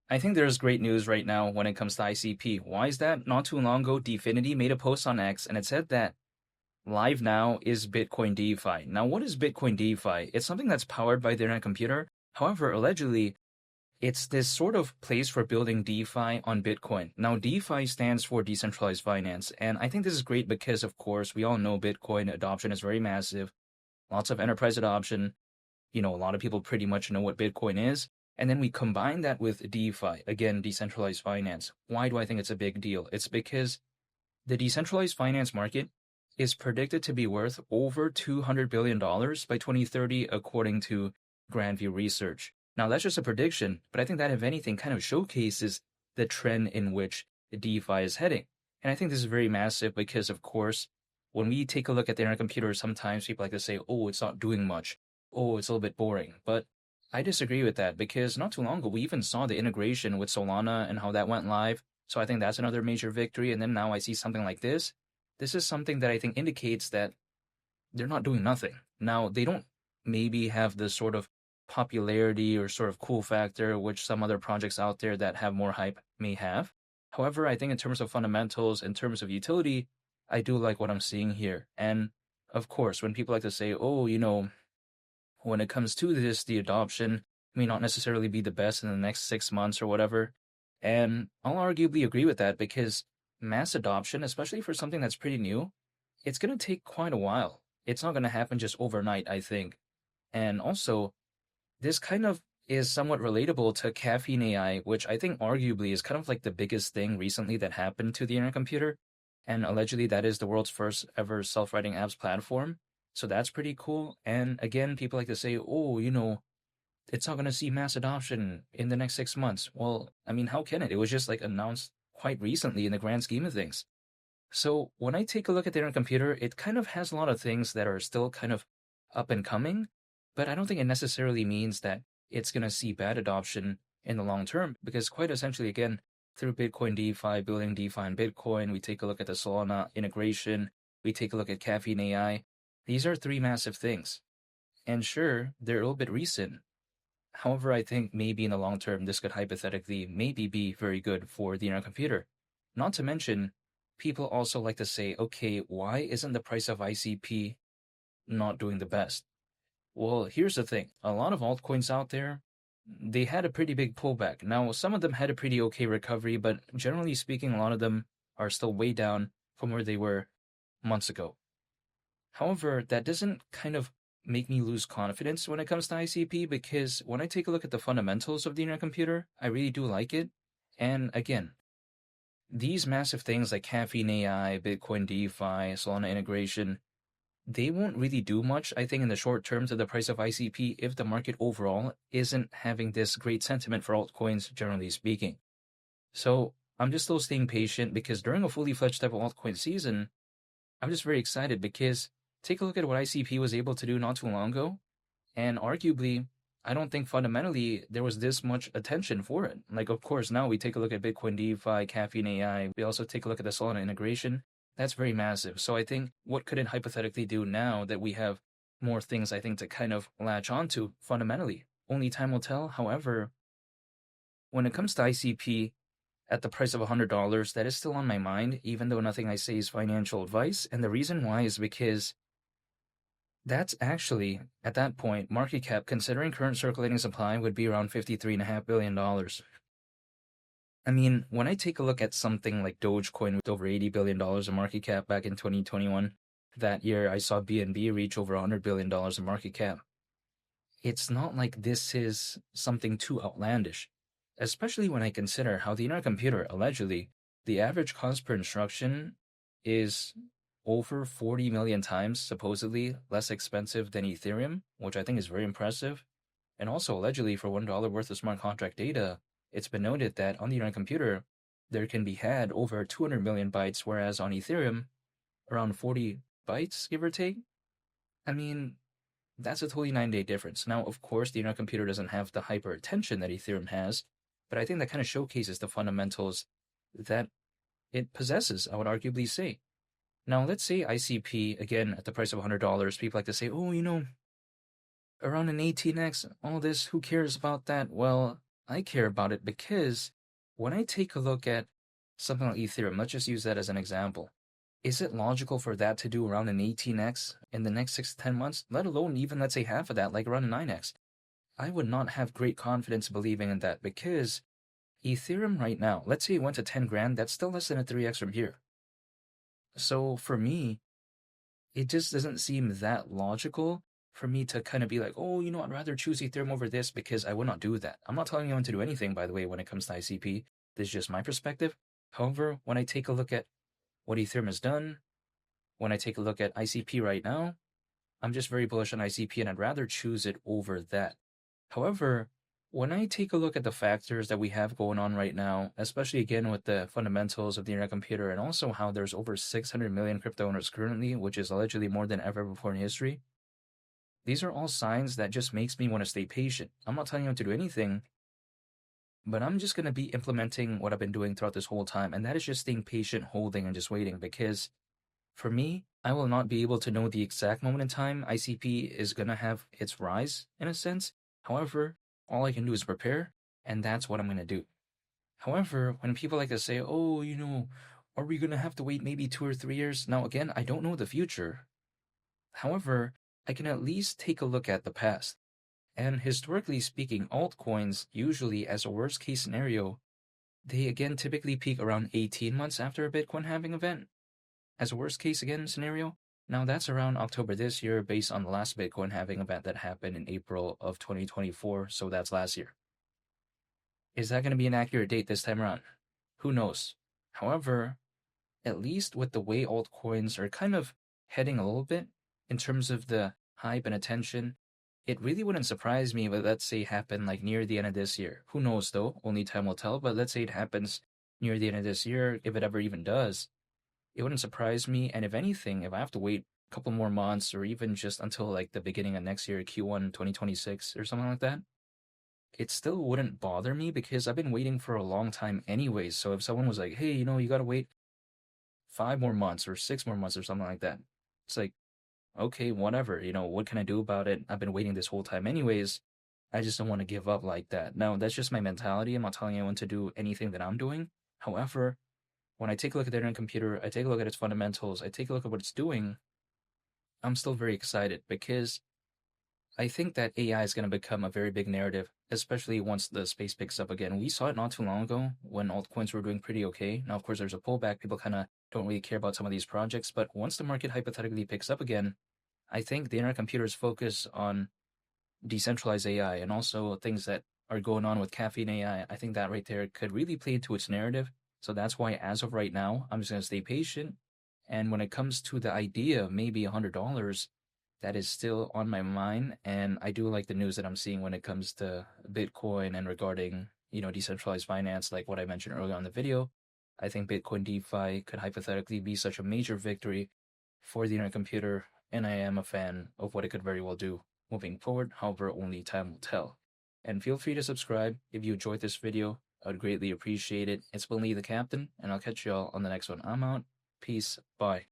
I think there's great news right now when it comes to ICP. Why is that? Not too long ago, Dfinity made a post on X and it said that live now is Bitcoin DeFi. Now, what is Bitcoin DeFi? It's something that's powered by the internet computer. However, allegedly, it's this sort of place for building DeFi on Bitcoin. Now, DeFi stands for decentralized finance. And I think this is great because, of course, we all know Bitcoin adoption is very massive, lots of enterprise adoption. A lot of people pretty much know what Bitcoin is. And then we combine that with DeFi, again, decentralized finance. Why do I think it's a big deal? It's because the decentralized finance market is predicted to be worth over $200 billion by 2030, according to Grandview Research. Now, that's just a prediction, but I think that, if anything, kind of showcases the trend in which DeFi is heading. And I think this is very massive because, of course, when we take a look at the internet computer, sometimes people like to say, oh, it's not doing much. Oh, it's a little bit boring. But I disagree with that because not too long ago, we even saw the integration with Solana and how that went live. So I think that's another major victory. And then now I see something like this. This is something that I think indicates that they're not doing nothing. Now, they don't maybe have the sort of popularity or sort of cool factor which some other projects out there that have more hype may have. However, I think in terms of fundamentals, in terms of utility, I do like what I'm seeing here. And of course, when people like to say, oh, when it comes to this, the adoption may not necessarily be the best in the next 6 months or whatever. And I'll arguably agree with that because mass adoption, especially for something that's pretty new, it's going to take quite a while. It's not going to happen just overnight, I think. And also, this kind of is somewhat relatable to Caffeine AI, which I think arguably is kind of like the biggest thing recently that happened to the internet computer. And allegedly, that is the world's first ever self-writing apps platform. So that's pretty cool. And again, people like to say, oh, it's not going to see mass adoption in the next 6 months. Well, I mean, how can it? It was just like announced quite recently in the grand scheme of things. So when I take a look at the internet computer, it kind of has a lot of things that are still kind of up and coming, but I don't think it necessarily means that it's going to see bad adoption in the long term, because quite essentially, again, through Bitcoin DeFi, building DeFi in Bitcoin, we take a look at the Solana integration, we take a look at Caffeine AI. These are three massive things. And sure, they're a little bit recent. However, I think maybe in the long term, this could hypothetically maybe be very good for the internet computer. Not to mention, people also like to say, okay, why isn't the price of ICP not doing the best? Well, here's the thing. A lot of altcoins out there, they had a pretty big pullback. Now, some of them had a pretty okay recovery, but generally speaking, a lot of them are still way down from where they were months ago. However, that doesn't kind of make me lose confidence when it comes to ICP, because when I take a look at the fundamentals of the internet computer, I really do like it. And again, these massive things like Caffeine AI, Bitcoin DeFi, Solana integration, they won't really do much, I think, in the short term to the price of ICP if the market overall isn't having this great sentiment for altcoins, generally speaking. So I'm just still staying patient because during a fully fledged type of altcoin season, I'm just very excited because take a look at what ICP was able to do not too long ago, and arguably, I don't think fundamentally there was this much attention for it. Like, of course, now we take a look at Bitcoin DeFi, Caffeine AI, we also take a look at the Solana integration. That's very massive. So I think what could it hypothetically do now that we have more things, I think, to kind of latch onto fundamentally? Only time will tell. However, when it comes to ICP at the price of $100, that is still on my mind, even though nothing I say is financial advice. And the reason why is because that's actually, at that point, market cap, considering current circulating supply, would be around $53.5 billion. I mean, when I take a look at something like Dogecoin with over $80 billion in market cap back in 2021, that year I saw BNB reach over $100 billion in market cap. It's not like this is something too outlandish, especially when I consider how the internet computer, allegedly, the average cost per instruction is over 40 million times, supposedly, less expensive than Ethereum, which I think is very impressive. And also, allegedly, for $1 worth of smart contract data, it's been noted that on the internet computer, there can be had over 200 million bytes, whereas on Ethereum, around 40 bytes, give or take. I mean, that's a totally 9-day difference. Now, of course, the internet computer doesn't have the hyper attention that Ethereum has, but I think that kind of showcases the fundamentals that it possesses, I would arguably say. Now, let's say ICP, again, at the price of $100, people like to say, oh, around an 18x, all this, who cares about that? Well, I care about it because when I take a look at something like Ethereum, let's just use that as an example. Is it logical for that to do around an 18x in the next 6 to 10 months, let alone even, let's say, half of that, like around a 9x? I would not have great confidence believing in that because Ethereum right now, let's say it went to 10 grand, that's still less than a 3x from here. So for me, it just doesn't seem that logical for me to kind of be like, oh, I'd rather choose Ethereum over this because I would not do that. I'm not telling anyone to do anything, by the way, when it comes to ICP. This is just my perspective. However, when I take a look at what Ethereum has done, when I take a look at ICP right now, I'm just very bullish on ICP and I'd rather choose it over that. However, when I take a look at the factors that we have going on right now, especially again with the fundamentals of the internet computer and also how there's over 600 million crypto owners currently, which is allegedly more than ever before in history, these are all signs that just makes me want to stay patient. I'm not telling you to do anything, but I'm just going to be implementing what I've been doing throughout this whole time, and that is just staying patient, holding, and just waiting because for me, I will not be able to know the exact moment in time ICP is going to have its rise, in a sense. However, all I can do is prepare, and that's what I'm going to do. However, when people like to say, oh, are we going to have to wait maybe 2 or 3 years? Now, again, I don't know the future. However, I can at least take a look at the past. And historically speaking, altcoins, usually as a worst case scenario, they again typically peak around 18 months after a Bitcoin halving event. As a worst case again scenario, now that's around October this year based on the last Bitcoin halving event that happened in April of 2024, so that's last year. Is that going to be an accurate date this time around? Who knows? However, at least with the way altcoins are kind of heading a little bit in terms of the hype and attention, it really wouldn't surprise me if, let's say, happen like near the end of this year. Who knows though? Only time will tell, but let's say it happens near the end of this year, if it ever even does. It wouldn't surprise me, and if anything, if I have to wait a couple more months or even just until like the beginning of next year, Q1 2026 or something like that, it still wouldn't bother me because I've been waiting for a long time anyways. So if someone was like, hey, you gotta wait 5 more months or 6 more months or something like that, it's like, okay, whatever, what can I do about it? I've been waiting this whole time anyways. I just don't want to give up like that. Now, that's just my mentality. I'm not telling anyone to do anything that I'm doing. However, when I take a look at the internet computer, I take a look at its fundamentals, I take a look at what it's doing, I'm still very excited because I think that AI is going to become a very big narrative, especially once the space picks up again. We saw it not too long ago when altcoins were doing pretty okay. Now, of course, there's a pullback. People kind of don't really care about some of these projects, but once the market hypothetically picks up again, I think the internet computer's focus on decentralized AI and also things that are going on with caffeine AI, I think that right there could really play into its narrative. So that's why, as of right now, I'm just going to stay patient. And when it comes to the idea of maybe $100, that is still on my mind. And I do like the news that I'm seeing when it comes to Bitcoin and regarding, decentralized finance, like what I mentioned earlier on the video. I think Bitcoin DeFi could hypothetically be such a major victory for the internet computer, and I am a fan of what it could very well do moving forward. However, only time will tell. And feel free to subscribe if you enjoyed this video. I would greatly appreciate it. It's been Lee the Captain, and I'll catch y'all on the next one. I'm out. Peace. Bye.